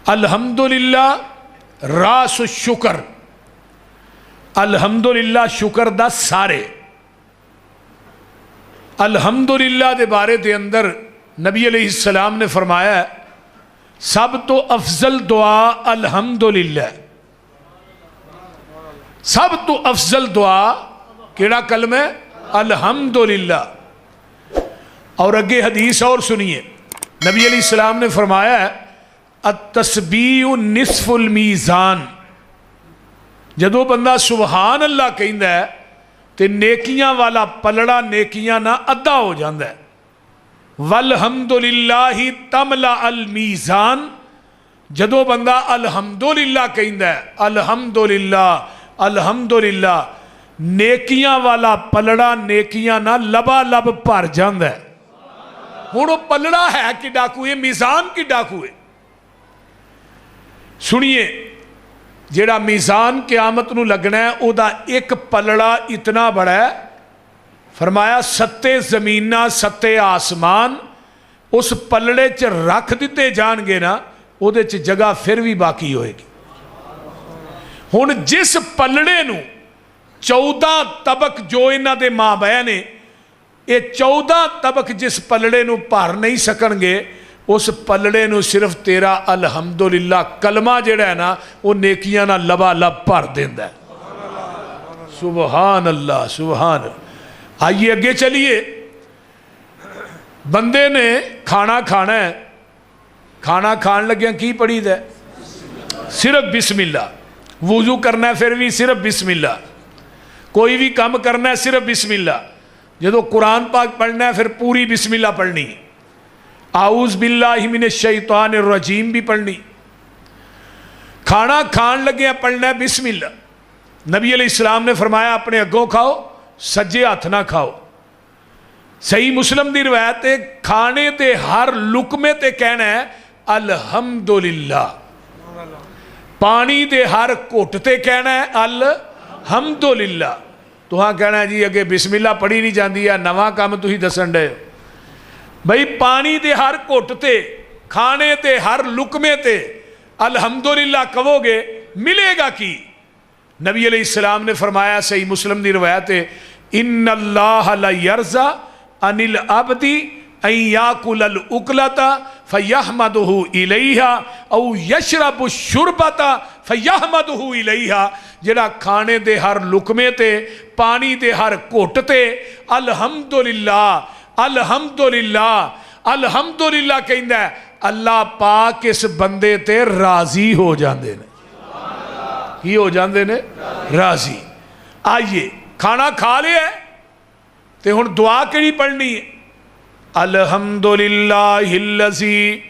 الحمدللہ راس الشکر، الحمدللہ شکر دا سارے۔ الحمدللہ دے بارے دے اندر نبی علیہ السلام نے فرمایا سب تو افضل دعا الحمدللہ، سب تو افضل دعا کیڑا کلمہ ہے؟ الحمدللہ۔ اور اگے حدیث اور سنیے، نبی علیہ السلام نے فرمایا ہے التسبیح نصف المیزان، جدو بندہ سبحان اللہ کہندا ہے تے نیکیاں والا پلڑا نیکیاں نہ ادھا ہو جاندا ہے۔ والحمدللہ تملا المیزان، جدو بندہ الحمدللہ کہندا ہے الحمدللہ الحمدللہ، نیکیاں والا پلڑا نیکیاں نہ لبا لب بھر جاندا ہے۔ ہن وہ پلڑا ہے کہ ڈاکو ہے، میزان کی ڈاکو ہے۔ سنیے، جیڑا میزان قیامت نو لگنا ہے او دا ایک پلڑا اتنا بڑا ہے، فرمایا 7 زمیناں 7 آسمان اس پلڑے چ رکھ دیتے جان گے نا، او دے چ جگہ پھر بھی باقی ہوئے گی۔ ہن جس پلڑے نو 14 طبق جو انہاں دے ماں بہن، یہ 14 طبق جس پلڑے نو بھر نہیں سکن گے، اس پلڑے نو صرف تیرا الحمدللہ کلمہ جڑا ہے نا وہ نیکیاں نہ لبا لب بھر دیندا ہے۔ سبحان اللہ سبحان اللہ۔ آئیے اگے چلیے، بندے نے کھانا کھانا ہے، کھانا کھان لگیا کی پڑھی دے؟ صرف بسم اللہ۔ وضو کرنا ہے پھر بھی صرف بسم اللہ، کوئی بھی کام کرنا ہے صرف بسم اللہ، جدو قرآن پاک پڑھنا ہے پھر پوری بسم اللہ پڑھنی، اعوذ باللہ من الشیطان الرجیم بھی پڑھنی، کھانا کھان لگے پڑھنا ہے بسم اللہ۔ نبی علیہ السلام نے فرمایا اپنے اگوں کھاؤ، سجے ہاتھ نہ کھاؤ۔ صحیح مسلم دی روایت ہے کھانے تے ہر لقمے تے کہنا ہے الحمدللہ، پانی دے ہر گھٹ تے کہنا ہے الحمدللہ۔ تو ہاں کہنا ہے جی اگے بسم اللہ پڑھی نہیں جاندی ہے، نواں کام تسی دسن ڈے بھئی، پانی دے ہر گھٹ تے کھانے تے ہر لقمے تے الحمدللہ کہو گے، ملے گا کی؟ نبی علیہ السلام نے فرمایا، صحیح مسلم دی روایت ہے ان اللہ لا یرضی عن العبد ان یاکل الاکلۃ فیحمدہ الیہا او یشرب الشربۃ فیحمدہ الیہا، جڑا کھانے دے ہر لقمے تے پانی دے ہر گھٹ تے الحمدللہ الحمدللہ الحمدللہ کہندا ہے، اللہ پاک اس بندے تے راضی ہو جاندے نے۔ کی ہو جاندے نے؟ راضی۔ آئیے کھانا کھا لیا ہے تے ہن دعا کیڑی پڑھنی ہے؟ الحمدللہ الذی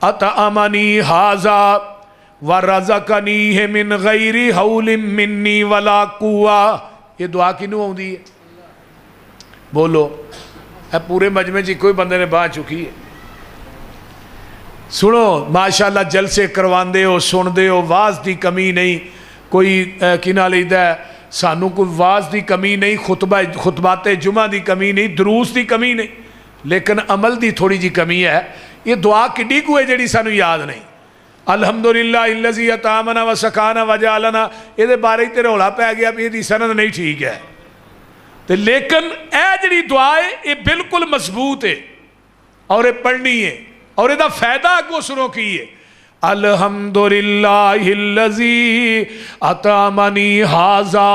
اطعمنی ھذا ورزقنی من غیر حول منی ولا قوہ۔ یہ دعا کینوں ہوندی ہے؟ بولو، اے پورے مجمع جی کوئی بندے نے باہ چکی ہے؟ سنو ماشاءاللہ جلسے کرواندے ہو، سن دے ہو، واز دی کمی نہیں، کوئی کنا لیدہ ہے سانو کوئی واز دی کمی نہیں، خطبات جمعہ دی کمی نہیں، دروس دی کمی نہیں، لیکن عمل دی تھوڑی جی کمی ہے۔ یہ دعا کڈی کو ہے جڑی سانو یاد نہیں؟ الحمدللہ الذی اطعمنا وسقانا وجعلنا، یہ دے بارے تے رولا پہ گیا بھی یہ سند نہیں ٹھیک ہے، لیکن اے جڑی دعا ہے یہ بالکل مضبوط ہے اور یہ پڑھنی ہے، اور یہ دا فائدہ اگو سنو کی ہے۔ الحمدللہ الذی اطعمنی ھذا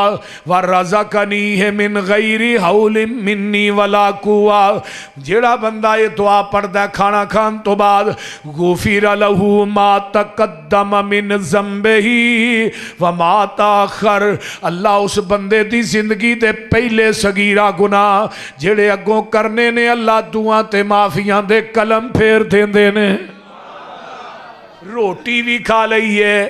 ورزقنی من غیر حول منی ولا قوہ، جیڑا بندہ یہ دعا پڑھدا ہے کھانا کھان تو بعد، غفر لہ ما تقدم من ذنبہ وما تاخر، اللہ اس بندے دی زندگی دے پہلے صغیرہ گناہ جیڑے اگوں کرنے نے اللہ دعا تے معافیاں دے قلم پھیر دیندے نے۔ روٹی بھی کھا لئی ہے،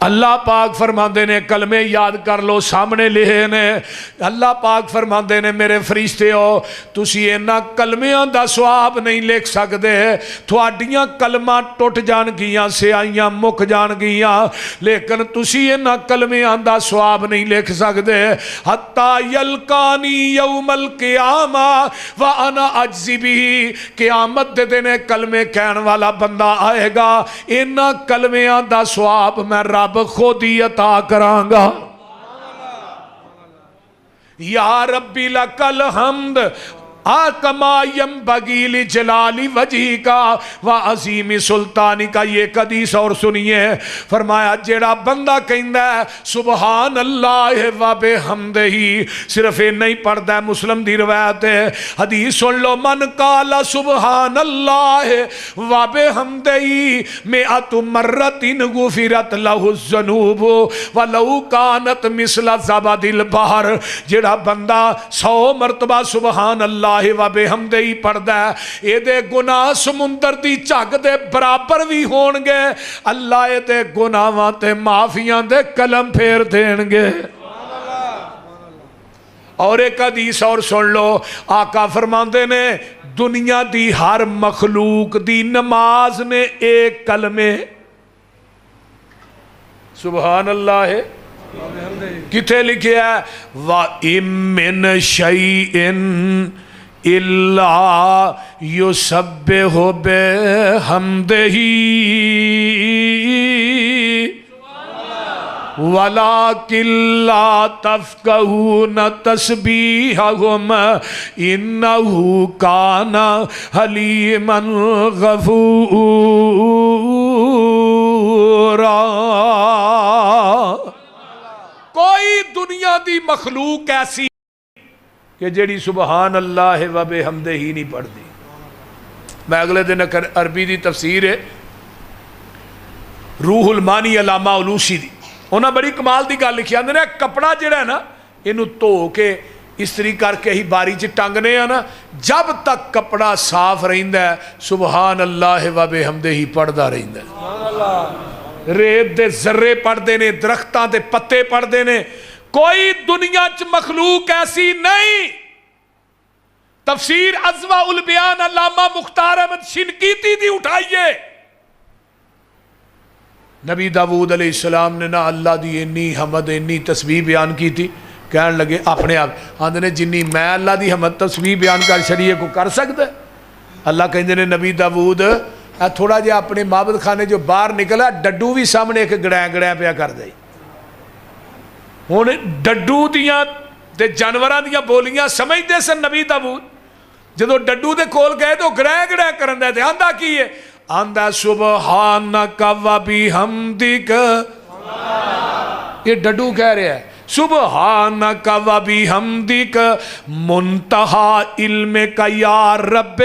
اللہ پاک فرماندے نے کلمے یاد کر لو سامنے لکھے نے اللہ پاک فرماندے نے میرے فرشتے ہو تسی اینا کلمیاں دا ثواب نہیں لکھ سکتے تھوڑیاں کلمہ ٹوٹ جان گیاں سیائیاں مک جان گیاں لیکن تسی اینا کلمیاں دا ثواب نہیں لکھ سکتے حتی یلقانی یوم القیامہ وانا اجزی بھی قیامت دے دینے کلمے کہن والا بندہ آئے گا اینا کلمیاں دا ثواب میں رب خود ہی عطا کرانگا یا ربی لکل حمد آکما ینبغی لجلالی وجہی کا وعظیم سلطانی کا یہ حدیث اور سنیے فرمایا جیڑا بندہ کہندہ ہے سبحان اللہ و بحمدہی صرف نہیں پڑھتا ہے مسلم دی روایت ہے حدیث سن لو من قال سبحان اللہ و بحمدہی مئت مرت غفرت لہ الذنوب ولو کانت مثل زبد البحر جیڑا بندہ 100 مرتبہ سبحان اللہ و بحمدہی پڑھ ہے اے دے گناہ سمندر دی جھگ دے برابر بھی ہون گے اللہ اے دے گناہاں تے معافیاں دے کلم پھیر دین گے اور ایک حدیث اور سن لو آقا فرماندے نے دنیا دی ہر مخلوق دی نماز نے ایک کلمے سبحان اللہ ہے کتے لکھے ہے وَإِن مِّن شَيْءٍ إِلَّا يُسَبِّحُ بِحَمْدِهِ وَلَكِن لَّا تَفْقَهُونَ تَسْبِيحَهُمْ إِنَّهُ كَانَ حَلِيمًا غَفُورًا کوئی دنیا دی مخلوق ایسی کہ جیڑی سبحان اللہ و بحمدہ ہی نہیں پڑھ دی میں اگلے دن عربی دی تفسیر ہے روح المانی علامہ علوسی دی انہاں بڑی کمال دی گل لکھی آندے نے کپڑا جڑا ہے نا انہوں دھو کے استری کر کے ہی باری چ ٹنگنے ہیں نا جب تک کپڑا صاف رہندا ہے سبحان اللہ و بحمدہ ہی پڑھدا رہندا ہے سبحان اللہ ریت دے ذرے پڑھ دینے درختاں دے پتے پڑھ دینے کوئی دنیا چ مخلوق ایسی نہیں تفسیر اضواء البیان علامہ مختار احمد شنقیطی دی اٹھائیے نبی داؤد علیہ السلام نے نہ اللہ دی انی حمد انی تسبیح بیان کی تھی کہنے لگے اپنے آپ آندھے نے جنی میں اللہ دی حمد تسبیح بیان کر شریعے کو کر سکتا ہے اللہ کہندے نے نبی داؤد تھوڑا جہا اپنے معبد خانے جو باہر نکلا ڈڈو بھی سامنے ایک گڑائیں گڑائیں پیا کر دے ہوں ڈڈو دیاں تے جانوراں دیاں بولیاں سمجھتے سن نبی داؤد جدو ڈڈو دے کول گئے تو گڑائیں گڑائیں کرن دے آندہ کی ہے آندہ سبحانک و بحمدک یہ ڈڈو کہہ رہے ہیں سبحانک و بحمدک منتہا علم کا یا رب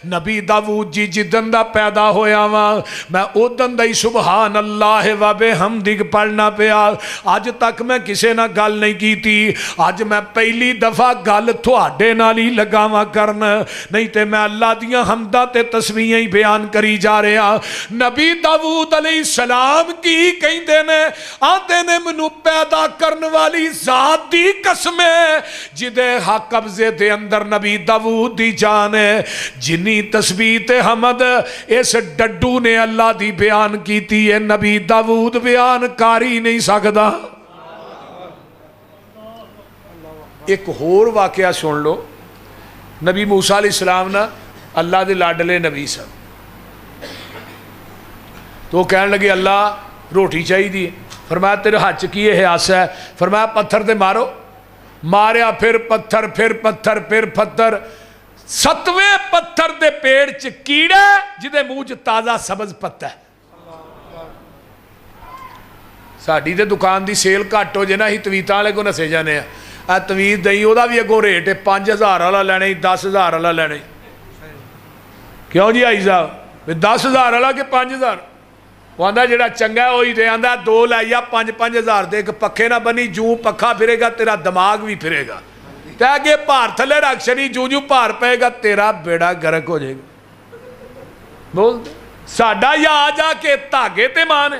نبی داؤد جی جدن دا پیدا ہویا ہوا میں ادن دا ہی سبحان اللہ و بحمدک پڑھنا پیا آج تک میں کسے نہ گل نہیں کی تھی آج میں پہلی دفعہ گل تھوڑے نالی لگاواں کرنا نہیں تے میں اللہ دیاں حمدہ تے تسبیحیں ہی بیان کری جا رہے ہیں نبی داؤد علیہ السلام کی کہیں دینے آندے نے منو پیدا کرنا والی ذات دی قسم ہے جدے حق قبضے دے اندر نبی داؤد دی جان ہے جنی تسبیح تے حمد اس ڈڈو نے اللہ دی بیان کیتی ہے نبی داؤد بیان کاری نہیں سکدا ایک اور واقعہ سن لو نبی موسیٰ علیہ السلام نا اللہ دے لاڈلے نبی صاحب تو کہنے لگے اللہ روٹی چاہی دی فرمایا تیرے ہاتھ کیے ہے آسا ہے فرمایا پتھر دے مارو ماریا پھر پتھر پھر پتھر پھر پتھر 7ویں پتھر دے پیڑ چ کیڑا جدے منہ تازہ سبز پتہ ہے ساڈی تے دکان دی سیل گھٹ ہو جائے نا ہی تویتاں والے کو نسے جانے ہیں تویت دئی وہ بھی اگوں ریٹ ہے 5000 والا لینے 10000 والا لینے کیوں جی آئی صاحب 10000 والا کہ 5000 وہ آندھا جڑا چنگا ہے وہی دے آندھا 2 لائیا 5-5 دے ایک پکھے نہ بنی جو پکھا پھرے گا تیرا دماغ بھی پھرے گا تے آگے پار تھلے رکھ شنی جو پار پائے گا تیرا بیڑا گرک ہو جائے گا بول دے ساڈا یا آ جا کے تاگے تے مان ہے